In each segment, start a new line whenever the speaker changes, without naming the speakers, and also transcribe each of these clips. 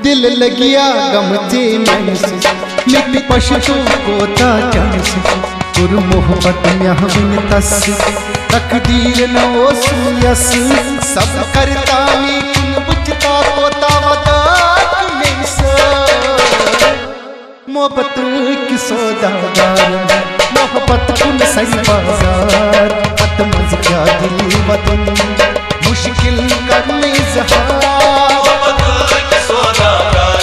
दिल लगिया गमते मन से मिट पशु कोता चन से पुर मोहब्बत में हम तस तकदीर न ओस यस सब करता मी कुन बुझता कोता वदाक में से मोहब्बत की सौदागर मोहब्बत कुन सही बाजार अतमज क्या दिल वतन मुश्किल करने इज़हार मोहब्बत की सौदागर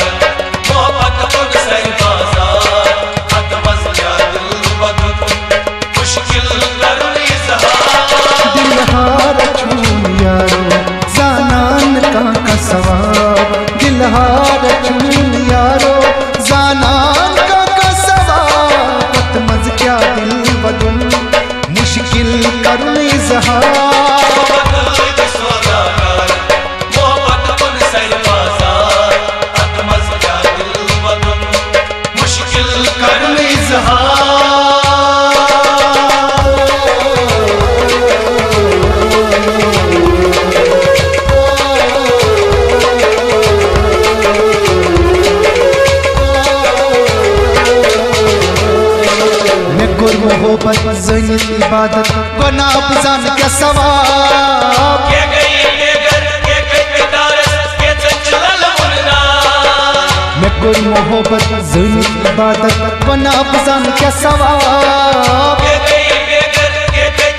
मोहब्बत कुन सही बाजार अतमज क्या दिल वतन मुश्किल करने इज़हार दिल हार छून यारो जानान का सवाब दिल हार छून यारो जानान का सवाब अतमज क्या दिल वतन मुश्किल करने इज़हार मोहब्बत ज़नीत इबादत गुनाह बुज़ान क्या सवाब के गई के घर के दारस के चंचल मुन्ना मैं गुर मोहब्बत ज़नीत इबादत गुनाह बुज़ान क्या सवाब के गई के घर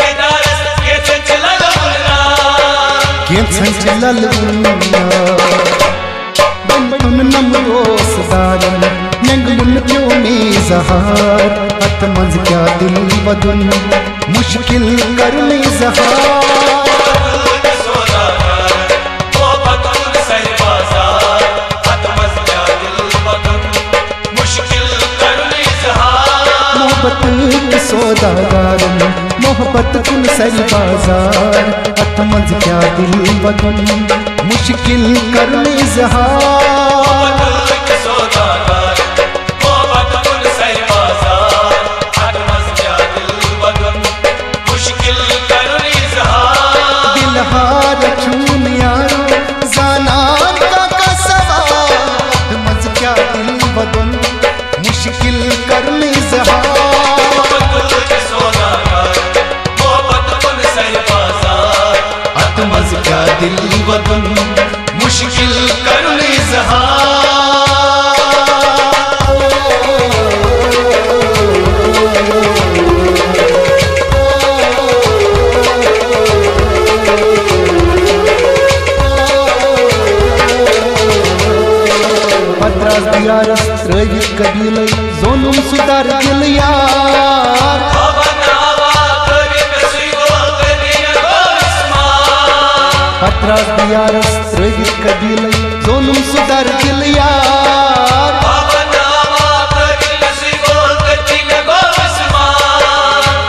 के दारस के चंचल मुन्ना बंतुन नम दोस्तारन नंगमुन क्यों में ज़हार अतमज क्या दिल वदन मुश्किल करने इज़हार मोहब्बत सौदागर मोहब्बत कुन सही बाजार अतमज क्या दिल वदन मुश्किल करने इज़हार हार छून यारो जानान का सवाब अतमज क्या दिल वदन मुश्किल करने इज़हार अतमज क्या दिल वदन मुश्किल करने इज़हार यारस त्रवित कबीले जोनुम सुधार दिल यार पत्रास यारस त्रवित कबीले जोनुम सुधार दिल यार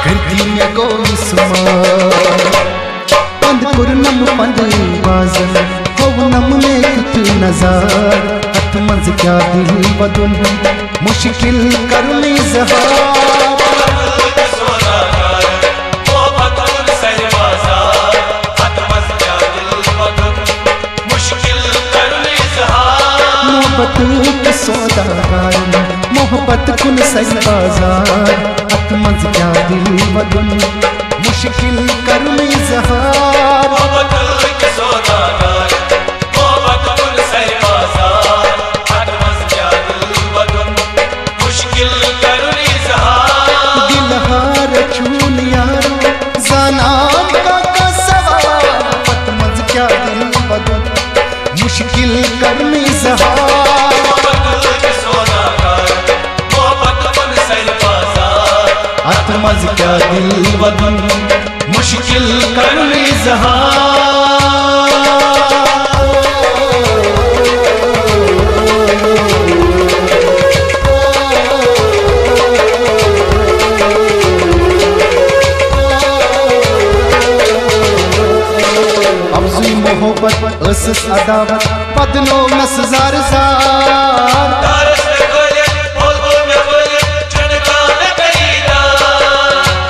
करती में गो पंद पुरनम पंद बाजन हो नम में कुछ नजार अतमज क्या दिल वदन मुश्किल करने इज़हार मोहब्बत की सौदागर मोहब्बत कुन सही बाजार अतमज क्या दिल वदन मुश्किल करने इज़हार छून यारो जानान का सवाब अतमज क्या दिल वदन मुश्किल करने इज़हार अतमज क्या दिल वदन मुश्किल करने इज़हार मोहब्बत असस अदावत पदनो नसजार जार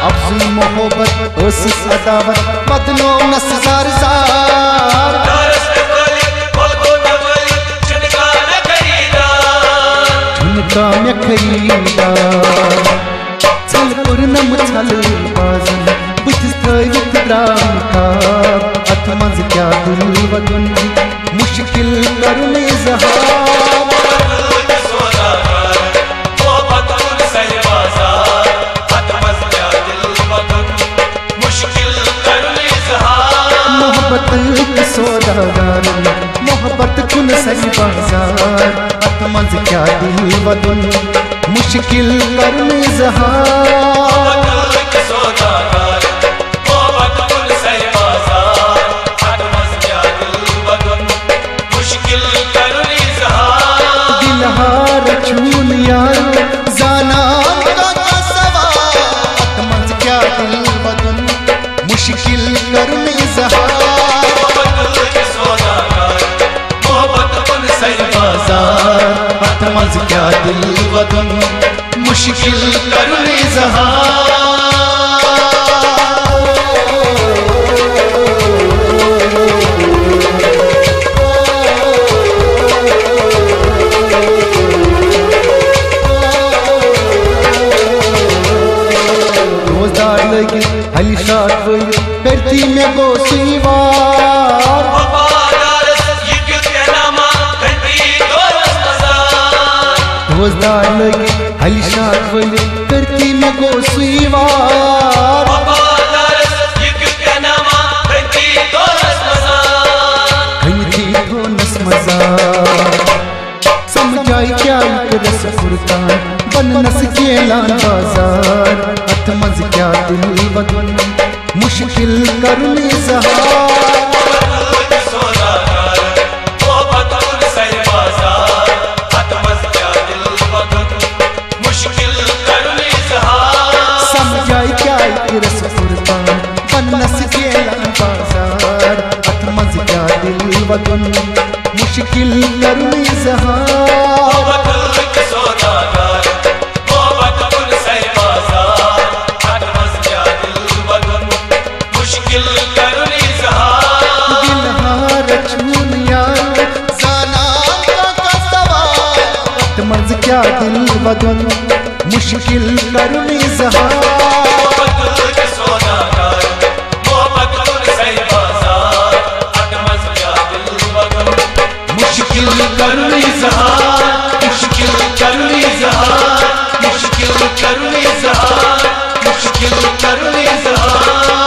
अफज़ी मोहब्बत असस अदावत पदनो नसजार जार का मे खरीदार छल पुरनम छल बाजन बुझ थवित द्राम खाब अथ मज क्या दिल वदन मुश्किल करुन इजहार मोहब्बत सौदागर मोहब्बत कुन सही बाजार अथ मज क्या दिल वदन मुश्किल करुन इजहार दिलहार छून यार जाना का सवार अथ मज क्या दिल वदन मुश्किल करुन इजहार अथ मज क्या दिल वदन मुश्किल करुन इजहार रोजदार लगी हली शाट वही करती में गो सीवार रोजदार लगी हली शाट वही करती में गो सीवार खैती थोनस मजार समझाई क्या रस फुरकान बननस केलान बाजार अथ मज क्या दिल वदन मुश्किल करुन इजहार समझाई क्या रस फुरकान बननस केलान बाजार अथ मज क्या दिल वदन मुश्किल करुन इजहार दिलहार छून यार जाना का सवार अथ मज क्या दिल वदन मुश्किल करुन इजहार मुश्किल करुन इजहार मुश्किल करुन इजहार मुश्किल करुन इजहार मुश्किल करुन इजहार